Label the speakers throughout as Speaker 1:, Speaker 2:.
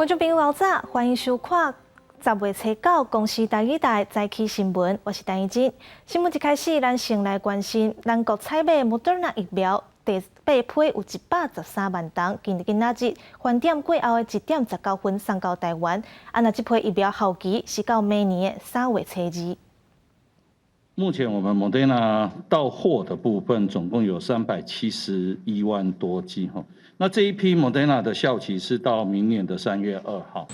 Speaker 1: 观众朋友，早，欢迎收看10月初9公视台语台早起新闻，我是陈怡珍。新闻一开始，咱先来关心，咱国采买莫德纳疫苗第8批有113万吨，今仔日返点过后的1点19分送到台湾。那这批疫苗效期是到明年的3月初2。
Speaker 2: 目前我们莫德纳到货的部分总共有371万多剂哈。那这一批莫德纳的效期是到明年的3月2号。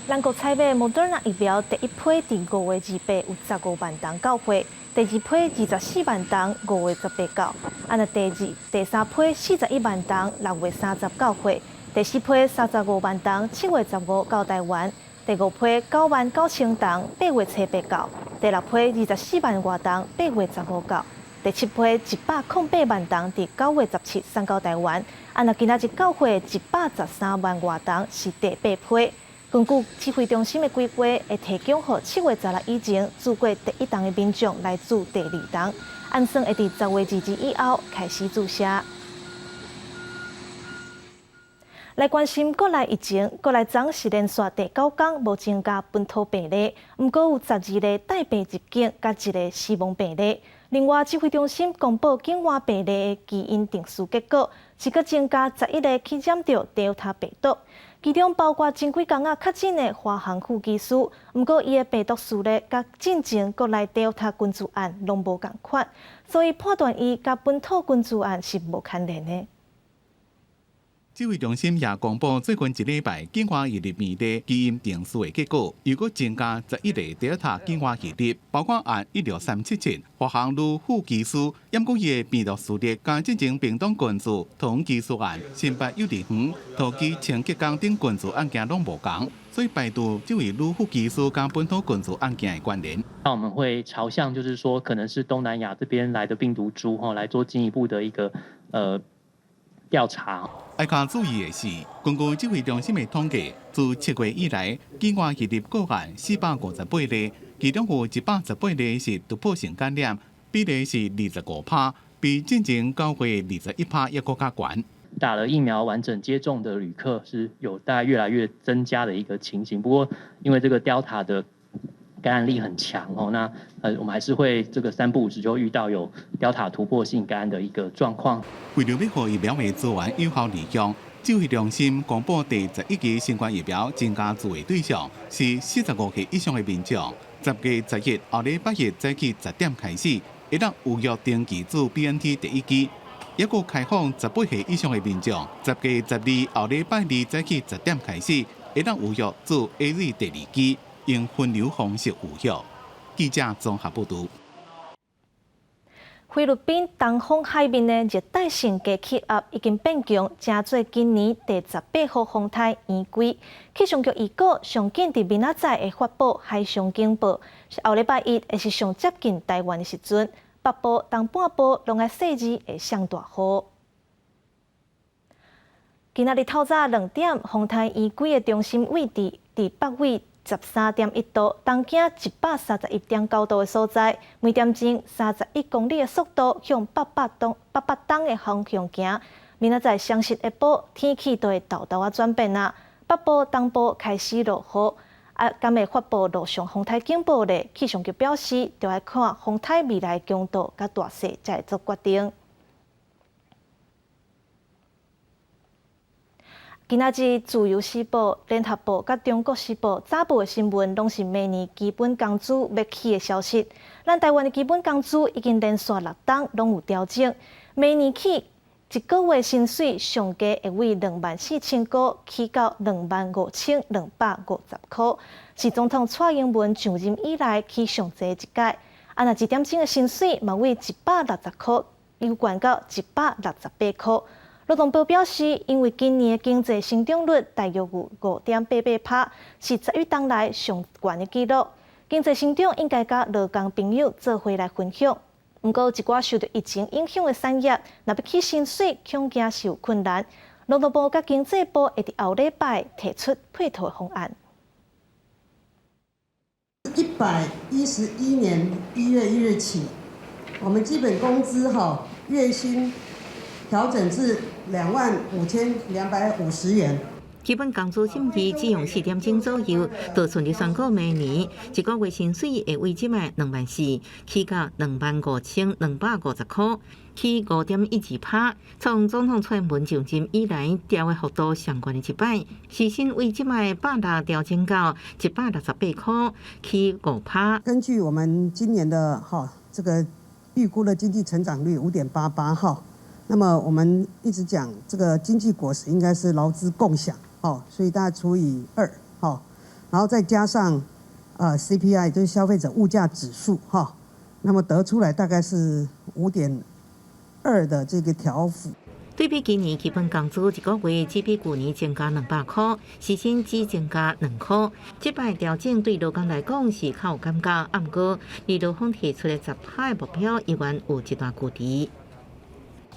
Speaker 1: 咱国采买莫德纳疫苗第一批伫5月28有15万吨到货，第二批24万吨5月18到，那第三批41万吨6月30到货，第四批35万吨7月15到台湾，第五批9万9千吨8月8到，第六批24万多吨8月15到。第七批108万吨伫9月17送到台湾，那今仔日到货113万多吨是第8批。根据指挥中心的规划，会提供予7月16以前住过第一档的民众来住第二档，按算会伫10月22以后开始注射。来关心国内疫情，国内昨是连续第9天无增加本土病例，不过有12例带病入境，甲1个死亡病例。另外，指挥中心公布境外病例的基因定序结果，是搁增加11例去染到 Delta 病毒，其中包括前几天确诊的华航副机师，不过伊的病毒数列甲进前国内 Delta 群组案拢无共款，所以判断伊甲本土群组案是无牵连的。
Speaker 3: 指挥中心也公布最近1礼拜境外移入病例基因定序的结果，又搁增加11例 Delta 境外移入，包括按16377华航女副机师，验过伊的病毒数列甲进前屏东群组同机师案、新北幼儿园、桃机清洁工等群组案件拢无同，所以排除这位女副机师甲本土群组案件的关联。
Speaker 4: 那我们会朝向就是说，可能是东南亚这边来的病毒株来做进一步的一个调查。
Speaker 3: 爱卡注意的是，根据指挥中心的统计，自7月以来，境外移入个案458例，其中有118例是突破性感染，比例是25%，比进前9月21%也更加悬。
Speaker 4: 打了疫苗完整接种的旅客是有大概越来越增加的一个情形。不过，因为这个 Delta 的感染力很强那我们还是会这个3不5时就遇到有 Delta 突破性感染的一个状况。
Speaker 3: 为了要让疫苗的资源有效利用，指挥中心公布第11期新冠疫苗增加注册对象是45岁以上的民众。10月10日后礼拜日早起10点开始，会当预约登记做 BNT 第一期，也搁开放18岁以上的民众。10月12后礼拜2早起10点开始，会当预约做 AZ 第2期。用分流方式预约。记者综合报道。
Speaker 1: 菲律宾东方海面的热带性低气压已经变强，正做今年第18号风台圆规。气象局预告，上紧伫明仔载会发布海上警报，后礼拜1会是上接近台湾的时阵，北部、东半部拢爱细致会上大雨。今仔日透早2点，风台圆规的中心位置伫北纬13.1度，东经131.9度的所在，每点钟31公里的速度向北北东的方向行。明仔载双十下晡，天气就会豆豆转变啦。北部、东部开始落雨，敢会发布陆上风台警报咧？气象局表示，就要看风台未来强度甲大细才会做决定。今仔日《自由时报》、《联合报》甲《中国时报》早报的新闻，拢是明年基本工资要起的消息。咱台湾的基本工资已经连续6档拢有调整，明年起一个月薪水上加会为24000块起到25250块，是总统蔡英文上任以来起上济一届。那1点钟的薪水嘛为160块，有悬到168块。劳动部表示，因为今年的经济成长率大约有5.88%，是11档来上悬的纪录。经济成长应该甲劳工朋友做伙来分享。不过，一寡受到疫情影响的产业，若要起薪水，恐惊是有困难。劳动部甲经济部会伫后礼拜提出配套方案。
Speaker 5: 111年1月1日起，我们基本工资月薪调整至25250元。
Speaker 6: 基本工资审议只用4点钟左右，就顺利宣告明年1个月薪水会为即卖24000，起到25250块，起5.12%，从总统选文上任以来调的幅度上悬的一摆，时薪为即卖160调整到168块，起5%。
Speaker 5: 根据我们今年的这个预估的经济成长率5.88哈，那么我们一直讲这个经济果实应该是劳资共享。所以大概除以2，然后再加上CPI， 就是消费者物价指数，那么得出来大概是5.2的这个调幅。
Speaker 6: 对比今年基本工资1个月只比去年增加200块，时薪只增加2块。这摆调整对劳工来讲是较有感觉，不过李劳方提出的10%的目标依然有一段距离。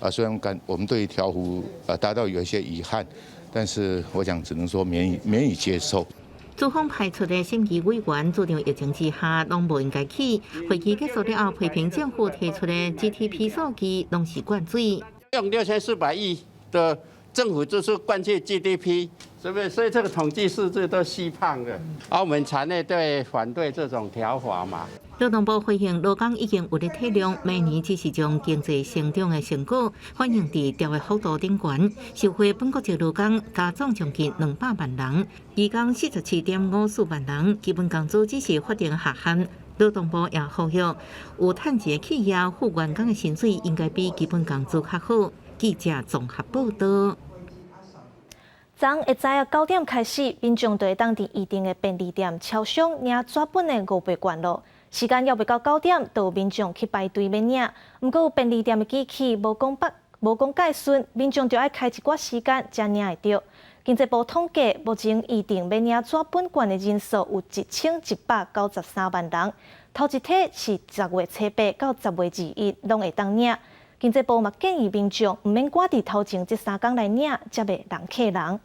Speaker 7: 虽然我们对于调幅达到有一些遗憾。但是我想只能说免予接受。
Speaker 6: 资方派出的审议委员，注定疫情之下，拢无应该去。会期结束了后，批评政府提出的 GDP 数据拢是灌水。
Speaker 8: 用6400亿的政府支出灌去 GDP， 是不是？所以这个统计数字都虚胖的。我们产业对反对这种调法嘛。
Speaker 6: 劳动部回应，劳工已经有了体谅，明年只是将经济成长的成果反映在调的幅度顶悬。受惠本国籍劳工加总将近200万人，移工47.54万人，基本工资只是法定下限。劳动部也呼吁，有趁钱的企业付员工的薪水应该比基本工资较好。记者综合报道。
Speaker 1: 昨下早9点开始，民众就会当伫预定的便利店、超商领纸本的5倍券咯。时间要未到9点，就有民众去排队要领。不过便利店的机器无讲解顺，民众就要开一寡时间才领会到。经济部统计，目前预定要领纸本券的人数有1193万人，头一梯是10月初8到10月21拢会当领。经济部嘛建议民众唔免赶伫头前这3天来领，才袂人客人。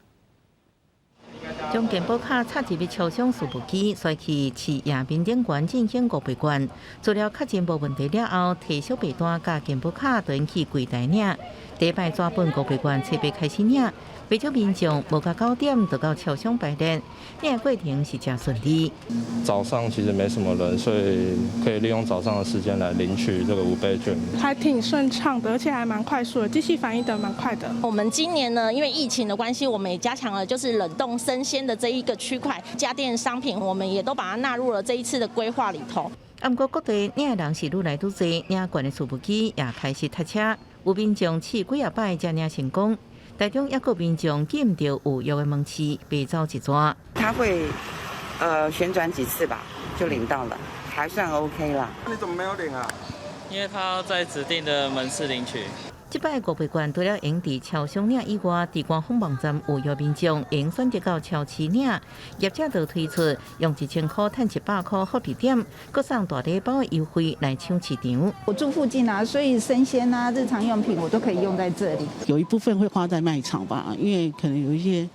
Speaker 6: 将健保卡插入超商售务机，甩去市夜面顶馆进行5倍券。做了确认无问题了后，摕小白单甲健保卡就去柜台领。第一摆纸本5倍券初8开始领，不少民众无到9点就到超商排队，领过程是真顺利。
Speaker 9: 早上其实没什么人，所以可以利用早上的时间来领取这个5倍券，
Speaker 10: 还挺顺畅的，而且还蛮快速的，机器反应的蛮快的。
Speaker 11: 我们今年呢，因为疫情的关系，我们也加强了就是冷冻生鲜的这一个区块，家电商品我们也都把它纳入了这一次的规划里头。
Speaker 6: 不过各地领的人是愈来愈多，领券的售务机也开始塞车，有民众试几啊摆才领成功。台中也有民众见到有药的门市被走一抓。
Speaker 12: 他会旋转几次吧，就领到了，还算 OK 啦。
Speaker 8: 你怎么没有领啊？
Speaker 13: 因为他要在指定的门市领取。
Speaker 6: 这摆5倍券除了用伫超商领以外，伫官方网站有约民众用选择到超市领，业者就推出用1000块赚100块福利点，搁送大礼包的优惠来抢市场。
Speaker 14: 我住附近啊，所以生鲜啊、日常用品我都可以用在这里。
Speaker 15: 有一部分会花在卖场吧，因为可能有一些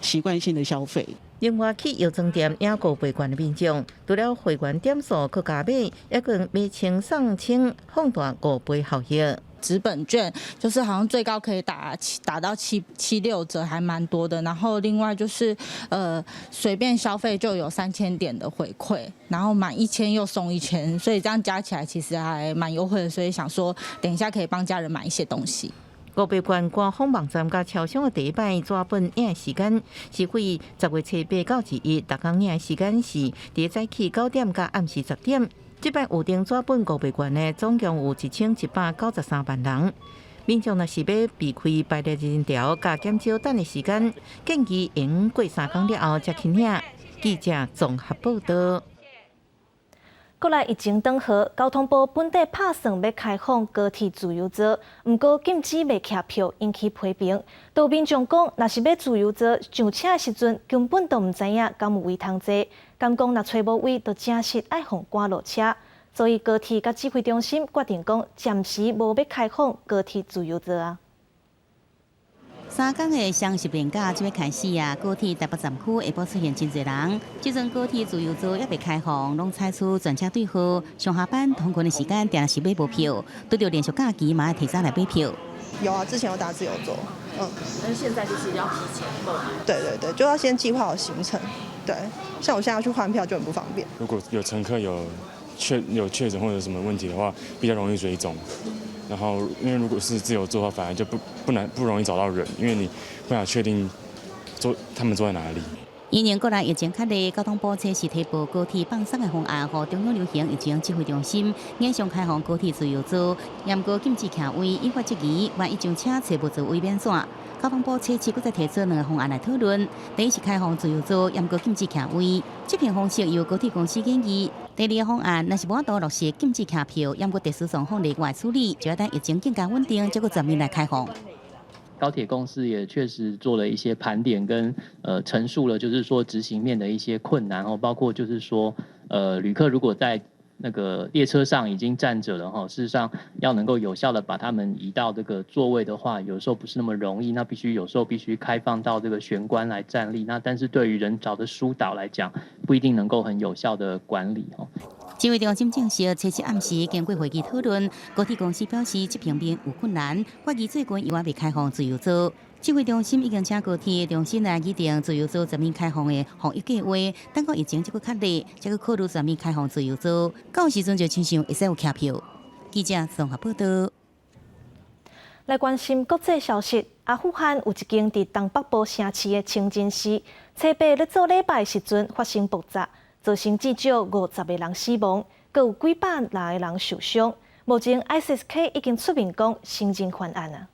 Speaker 15: 习惯性的消费。
Speaker 6: 另外，去药妆店领5倍券的民众，除了会员点数可加买，也可买清送清，放大5倍效益。
Speaker 16: 纸本券就是好像最高可以打到76折，还蛮多的。然后另外就是随便消费就有3000点的回馈，然后满1000又送1000，所以这样加起来其实还蛮优惠的。所以想说等一下可以帮家人买一些东西。
Speaker 6: 5倍券官方网站甲超商的第一摆纸本领的时间是为10月初8到11，逐工领的时间是伫早起9点到暗时10点。这摆有订纸本5倍券的总共有1193万人。民众若是要避开排列人潮甲减少等的时间，建议用过3天了后才去领。记者综合报道。
Speaker 1: 国内疫情转好，交通部本地打算要开放高铁自由坐，不过禁止卖客票，引起批评。有民众讲，若是要自由坐，上车的时阵根本都唔知影敢有位通坐，敢讲若找无位，就正式爱互赶落车。所以高铁甲指挥中心决定讲，暂时无要开放高铁自由坐啊。
Speaker 17: 3天的双十连假就要开始啊！高铁台北站区下晡出现真侪人，即阵高铁自由座也未开放，拢采取专车对号。上下班通勤的时间定是买无票，拄着连续假期嘛要提早来买票。
Speaker 18: 有啊，之前有打自由座，
Speaker 19: 但是现在就是要提前购买。
Speaker 18: 对，就要先计划好行程。对，像我现在要去换票就很不方便。
Speaker 20: 如果有乘客有确诊或者什么问题的话，比较容易追踪。然后，因为如果是自由座的话，反而就不容易找到人，因为你不想确定他们坐在哪里。
Speaker 17: 今年国内疫情较厉，交通部车是提报高铁放松的方案，和中央流行疫情指挥中心眼上开放高铁自由座，严格禁止徛位，依法质疑，万一上车找无座位免线。交通部车次搁再提出2个方案来讨论，第一是开放自由座，严格禁止徛位，这片方式由高铁公司建议。第2个方案，若是无法度落实禁止徛票，严格特殊状况例外处理，就要等疫情更加稳定，再搁全面来开放。
Speaker 4: 高铁公司也确实做了一些盘点跟陈述了，就是说执行面的一些困难哦，包括就是说旅客如果在那个列车上已经站着了哈，事实上要能够有效的把他们移到这个座位的话，有时候不是那么容易，那有时候必须开放到这个玄关来站立，那但是对于人潮的疏导来讲，不一定能够很有效的管理哦。
Speaker 17: 指挥中心证实，初7暗时经过会议讨论，高铁公司表示这平面有困难，怀疑最近依然未开放自由座。指挥中心已经请高铁重新来拟定自由座全面开放的防疫计划，等到疫情这个较厉，再去考虑全面开放自由座。到时阵就亲像会使有客票。记者综合报道。
Speaker 1: 来关心国际消息，阿富汗有一间伫东北部城市的清真寺，初八咧做礼拜时阵发生爆炸，造成至少50个人死亡，阁有几百来个人受伤。目前 ISIS-K 已经出面讲行政犯案啊。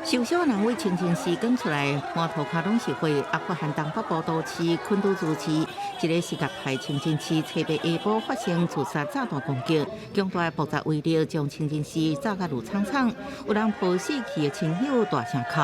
Speaker 6: 受伤人为清真寺赶出来，满头壳拢是血。阿富汗东北部都市昆都兹市一个什叶派清真寺，初八下晡发生自杀炸弹攻击，强大爆炸威力将清真寺炸甲如苍苍，有人抱死去的亲友大声哭。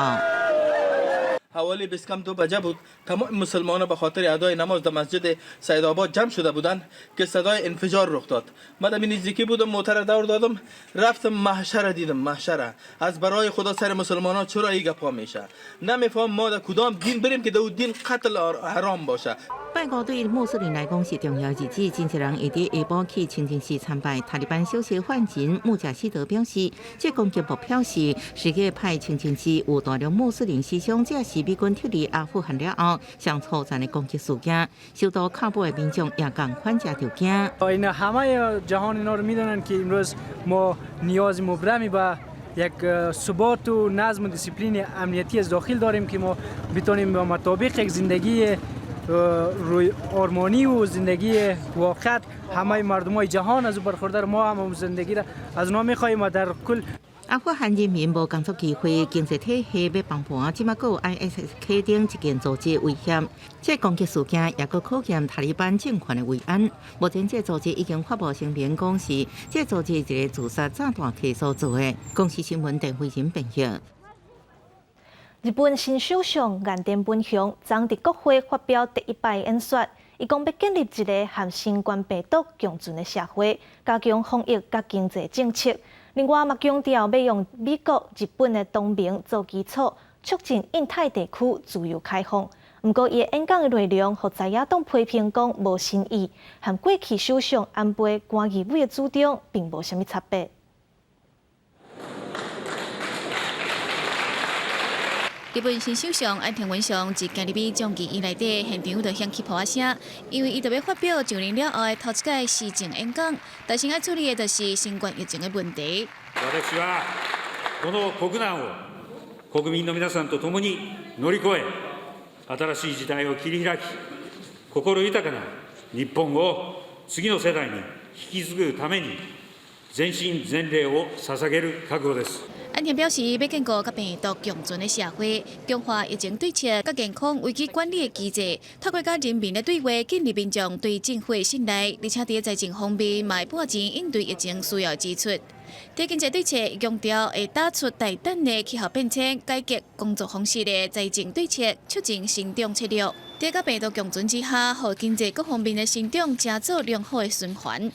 Speaker 21: حوالی 20 کم تو بجا بود تمام مسلمانان به خاطر ادای نماز در مسجد سیدآباد جمع شده بودند که صدای انفجار رخ داد. من در نزدیکی بودم، موتر دور دادم، رفتم محشر دیدم. محشر از برای خدا سر مسلمانان چرا این گپا میشه؟ نمیفهم ما در کدام دین بریم که در دین قتل حرام باشه.
Speaker 6: 拜五对穆斯林来讲是重要日子，真侪人会伫下晡去清真寺参拜。塔利班首席犯人穆贾希德表示，这攻击目标是什叶派清真寺有大量穆斯林思想，这是美军撤离阿富汗了后上初战的攻击事件。首都喀布的民众也共款这条件。
Speaker 22: این همه جهان اینا رو میدونن که امروز ما نیاز مبرمی به یک ثبات و نظم و دیسیپلین امنیتی از داخل داریم که ما بتونیم به مطابق یک زندگی روی آرمانی و زندگی واقعیت همه مردمای جهان از برخوردار ما هم زندگی را از اونا می‌خوایم و در کل
Speaker 6: 阿富汗人民无工作机会，经济体系要崩盘，即马还有 ISIS-K 等一件组织威胁。这攻击事件也佫考验塔利班政权的维安。目前这组织已经发布声明，讲是这组织一个自杀炸弹客所做的。公司新闻电非人评价。
Speaker 1: 日本新首相岸田文雄昨伫国会发表第一摆演说，伊讲要建立一个和新冠病毒共存的社会，加强防疫甲经济政策。另外，嘛强调要用美国、日本的同盟做基础，促进印太地区自由开放。不过，伊演讲的内容，互在野党批评讲无新意，和过去首相安倍官议会的主张并无啥物差别。
Speaker 23: 日本新首相岸田文雄自今日比将其以内底现场就响起炮声，因为伊特别发表就任了后的头一届施政演讲，但先要处理的就是新冠疫情的问题。
Speaker 24: 私はこの国難を国民の皆さんと共に乗り越え、新しい時代を切り開き、心豊かな日本を次の世代に引き継ぐために全身全霊を捧げる覚悟です。
Speaker 23: 岸田表示，要建构甲病毒共存的社会，强化疫情对策甲健康危机管理的机制，透过甲人民的对话，建立民众对政府的信赖，而且伫财政方面，嘛会拨钱应对疫情需要支出。在经济对策，强调会打出大胆的气候变迁改革工作方式的财政对策，促进成长策略。在甲病毒共存之下，互经济各方面的成长加速良好的循环。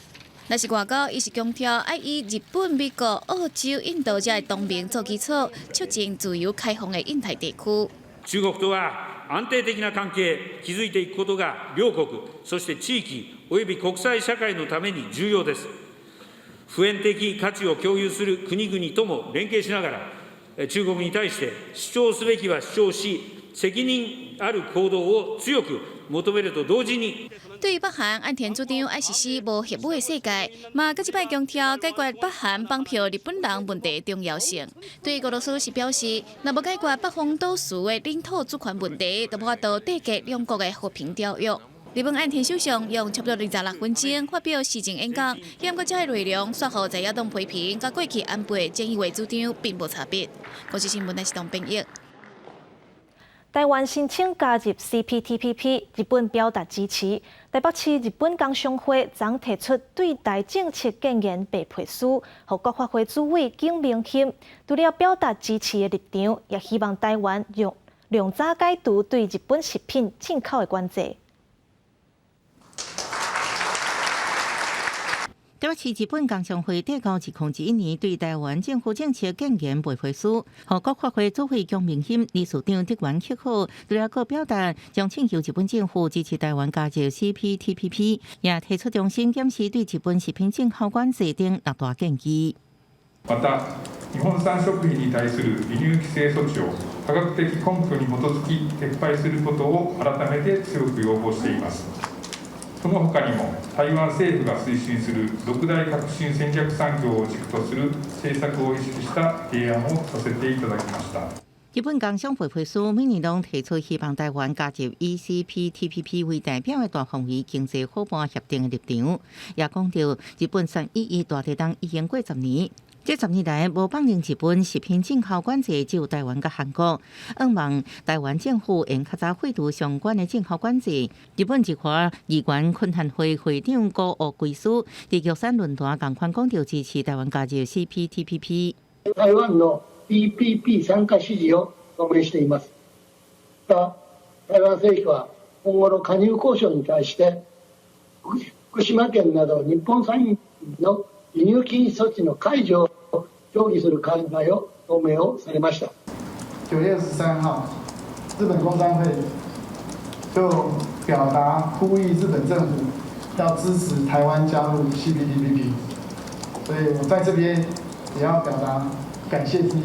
Speaker 23: 若是外交，伊是强调爱以日本、美国、澳洲、印度这同盟做基础，促进自由开放的印太地区。
Speaker 24: 中国とは安定的な関係築いていくことが両国、そして地域及び国際社会のために重要です。普遍的価値を共有する国々とも連携しながら、中国に対して主張すべきは主張し、責任ある行動を強く求めると同時に。
Speaker 23: 对于北韩，岸田主张爱实施无核武的世界，嘛，佮即摆强调解决北韩绑票日本人问题的重要性。对俄罗斯是表示，若无解决北方岛屿的领土主权问题，就无法度缔结两国的和平条约。日本岸田首相用差不多26分钟发表施政演讲，演讲这内容说服在野党批评，甲过去安倍菅义伟主张并无差别。国际新闻台是唐炳义。
Speaker 1: 台湾申请加入 CPTPP， 日本表达支持。台北市日本工商会昨提出对台政策建言白皮书，予国发会主委景明鑫除了表达支持的立场，也希望台湾量早解除对日本食品进口的关税。
Speaker 6: 台北市日本工商会第2001年对台湾政府政策建言白皮书，予国发会主委江明鑫理事长德元克好，除了个表达将请求日本政府支持台湾加入 CPTPP， 也提出重新检视对日本食品进口关税等6大建議。
Speaker 2: また、日本産食品に対する輸入規制措置を科学的根拠に基づき撤廃することを改めて強く要望しています。その他にも台湾政府が推進する6大革新戦略産業を軸とする政策を意識した提案をさせていただきました。
Speaker 6: 日本工商白皮书每年拢提出希望台湾加入 CPTPP 为代表的大范围经济伙伴协定的立场，也讲到日本311大地震已经过10年。这10年来，无放任日本食品进口关税只有台湾甲韩国，希望台湾政府应较早废除相关的进口关税。日本一华议员困难会会长高奥贵司在玉山论坛同款讲到支持台湾加入 CPTPP。
Speaker 3: 台湾の TPP 参加支持を表明しています。また、台湾政府は今後の加入交渉に対して福島県など日本産の輸入禁止措置の解除を協議する考えを表明をされました。
Speaker 5: 9月13号，日本工商会就表达呼吁日本政府要支持台湾加入 CPTPP， 所以我在这边也要表达感谢之意。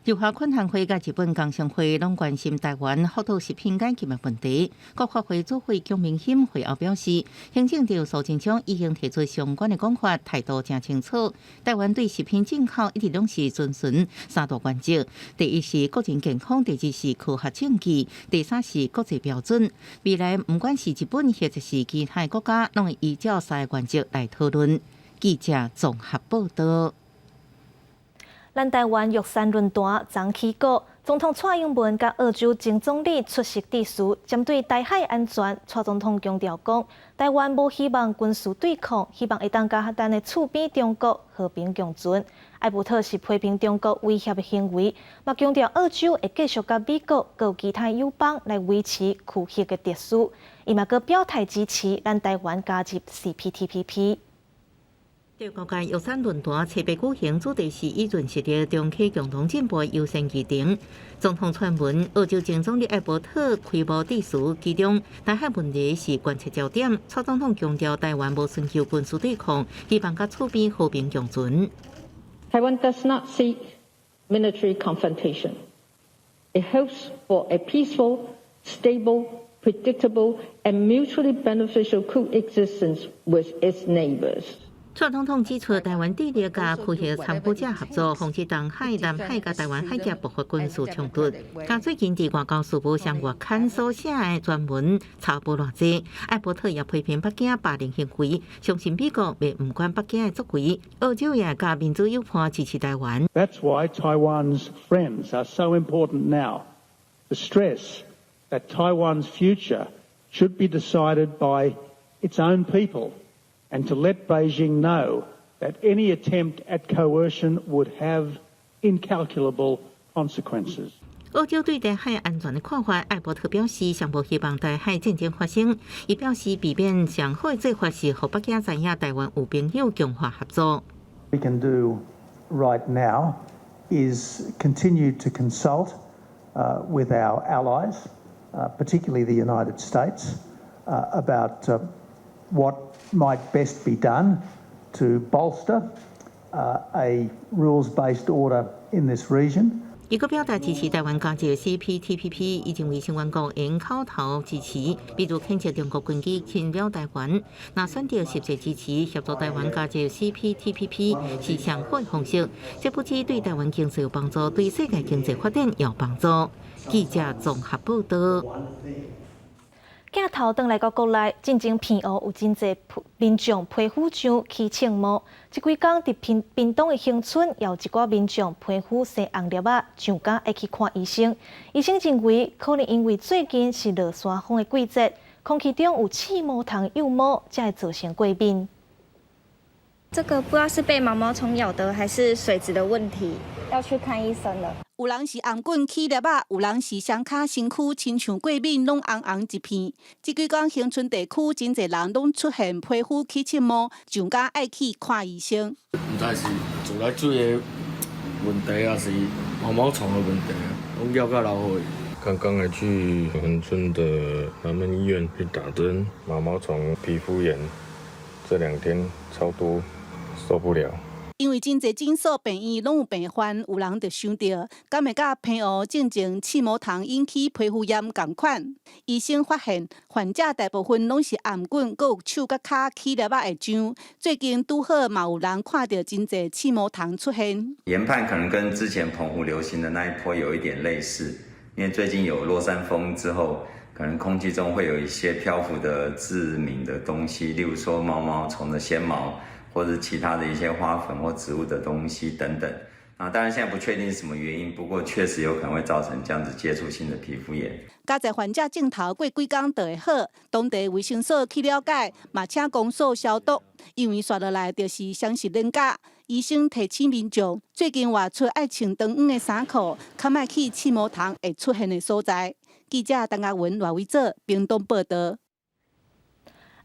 Speaker 6: 日华困难会甲日本工商会拢关心台湾福岛食品改进的问题。国发会主委江明鑫会后表示，行政长苏贞昌已经提出相关的讲法，态度正清楚。台湾对食品进口一直拢是遵循3大原则：第一是个人健康，第二是科学证据，第三是国际标准。未来不管是日本或者是其他国家，拢会依照3个原则来讨论。记者综合报道。
Speaker 1: 咱台湾玉山论坛昨起过，总统蔡英文甲澳洲前总理出席致辞，针对台海安全，蔡总统强调讲，台湾无希望军事对抗，希望会当甲咱的厝边中国和平共存。艾伯特是批评中国威胁的行为，嘛强调澳洲会继续甲美国和其他友邦来维持区域的秩序，伊嘛阁表态支持咱台湾加入 CPTPP。
Speaker 6: 第5届玉山论坛设备举行，主题是以润实力中企共同进步优先议程。总统撰文，澳洲前总理艾伯特开幕致辞，其中台海问题是关切焦点。蔡总统强调，台湾无寻求军事对抗，希望甲厝边和平共存。
Speaker 7: Taiwan does not seek military confrontation. It hopes for a peaceful, stable, predictable, and mutually beneficial coexistence with its neighbors.
Speaker 6: 蔡总统指出，台湾致力甲区域参与者合作，防止东海、南海甲台湾海峡爆发军事冲突。甲最近伫外交事务上月刊所写的专文差无偌济，艾伯特也批评北京霸凌行为，相信美国袂唔管北京的作为。澳洲也甲民主友邦支持台湾。
Speaker 25: That's why Taiwan's friends are so important now to stress that Taiwan's future should be decided by its own people.And to let Beijing know that any attempt at coercion would have incalculable consequences.
Speaker 6: 澳洲对台海安全的看法，艾伯特表示，上无希望台海战争发生。伊表示，避免上好的做法是，互北京知影台湾有朋友强化合作。
Speaker 25: We can do right now is continue to consult with our allies, particularly the United States, about what might best be done to bolster a rules-based order in this region.
Speaker 6: 伊阁表达支持台湾加入 CPTPP， 已经为新闻国用口头支持，比如谴责中国军机侵扰台湾。若选择实际支持协助台湾加入 CPTPP 是上好的方式，这不止对台湾经济有帮助，对世界经济发展也有帮助。记者综合报道。镜头转来到国内，进前偏乌有真侪民众皮肤上起青毛。这几天伫屏东的恒春，也有一寡民众皮肤生红粒仔，上甲爱去看医生。医生认为，可能因为最近是落山风的季节，空气中有气毛糖幼毛，才会造成过敏。
Speaker 8: 这个不知道是被毛毛虫咬的，还是水质的问题，要去看医生了。
Speaker 9: 有人是红棍起粒仔，有人是双脚身躯亲像过敏，拢红红一片。这几天恒春地区真侪人拢出现皮肤起青毛，上甲爱去看医生。
Speaker 10: 唔知是自来水的问题，还是毛毛虫的问题，拢咬到老血。
Speaker 11: 刚刚还去恒春的南门医院去打针，毛毛虫、皮肤炎，这2天超多，受不了。
Speaker 9: 因为真侪诊所、病院拢有病患，有人就想到，敢会甲偏乌正前气毛糖引起皮肤炎同款。医生发现，患者大部分拢是颔棍，佮有手甲脚起粒仔会痒。最近拄好嘛有人看到真侪气毛糖出现。
Speaker 12: 研判可能跟之前澎湖流行的那一波有一点类似，因为最近有落山风之后，可能空气中会有一些漂浮的致敏的东西，例如说毛毛虫的纤毛。或者其他的一些花粉或植物的东西等等，当然现在不确定是什么原因，不过确实有可能会造成这样子接触性的皮肤炎。
Speaker 9: 加在患者镜头过几天就会好，当地卫生所去了解，嘛请公所消毒，因为刷落来就是双十连假。医生提醒民众，最近外出爱穿长黄的衫裤，较莫去气毛糖会出现的所在。记者陈亚文、赖伟做屏东报道。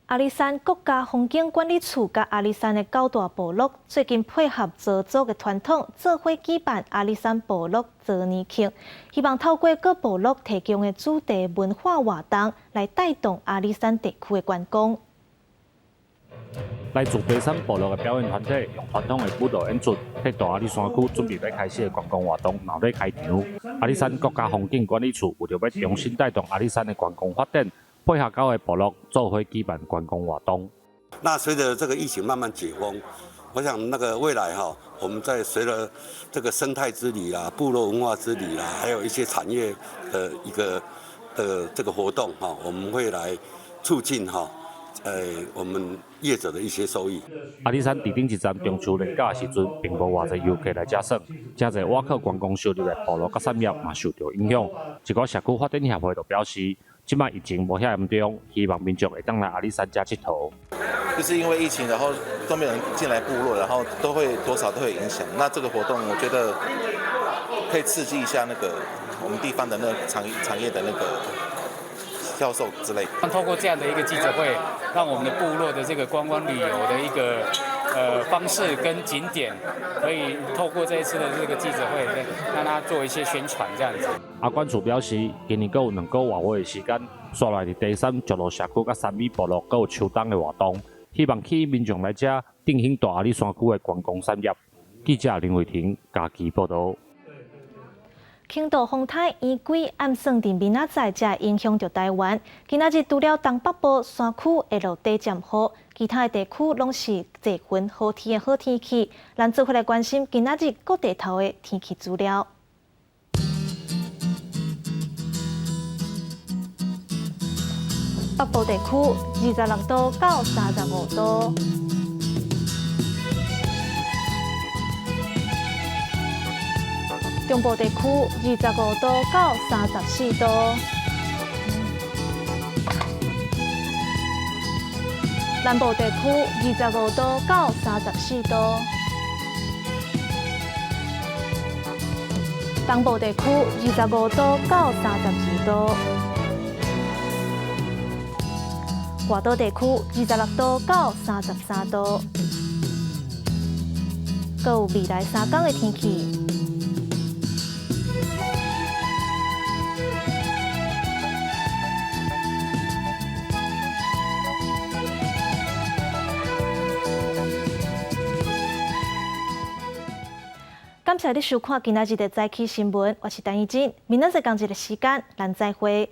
Speaker 9: 阿里山国家风景管理处甲阿里山的九大部落最近配合做组的传统，做伙举办阿里山部落做年庆，希望透过各部落提供的主题文化活动，来带动阿里山地区的观光。
Speaker 26: 来自白山部落的表演团体，用传统的舞蹈演出，替大阿里山区准备要开始的观光活动闹热开场。阿里山国家风景管理处为着要重新带动阿里山的观光发展。配合9个部落做伙举办观光活动。
Speaker 27: 那随着这个疫情慢慢解封，我想那个未来我们在随着这个生态之旅啦、部落文化之旅啦，还有一些产业的一个这个活动我们会来促进我们业者的一些收益。
Speaker 26: 阿里山伫顶一站中秋连假的时阵，并无偌济游客来遮耍，真侪外靠观光收入的部落甲产业嘛受到影响。一个社区发展协会就表示。即摆疫情无遐严重，希望民众会当来阿里山遮佚佗。
Speaker 28: 就是因为疫情，然后都没有人进来部落，然后都会多少都会影响。那这个活动，我觉得可以刺激一下那个我们地方的那个产业的那个销售之类。
Speaker 29: 透过这样的一个记者会，让我们的部落的这个观光旅游的一个方式跟景点，可以透过这一次的这个记者会，让他做一些宣传这样子。
Speaker 26: 阿管处表示，今年还有2个月的时间，刷来伫第3石路社区甲三米部落，还有秋冬的活动，希望吸引民众来遮振兴大阿里山区的观光产业。记者林慧婷家己报道。轻度风台圆规暗算伫明仔载才影响到台湾。今仔日除了东北部山区会落地渐好，其他的地区拢是侪份好天的好天气。咱做伙来关心今仔日各地头的天气资料。北部地区26度到35度。中部地区25度到34度，南部地区25度到34度，
Speaker 1: 东部地区25度到32度，外岛地区26度到33度。搁有未来3天的天气。感谢你收看今仔日的早起新闻，我是陈怡珍，明仔载同一个时间，咱再会。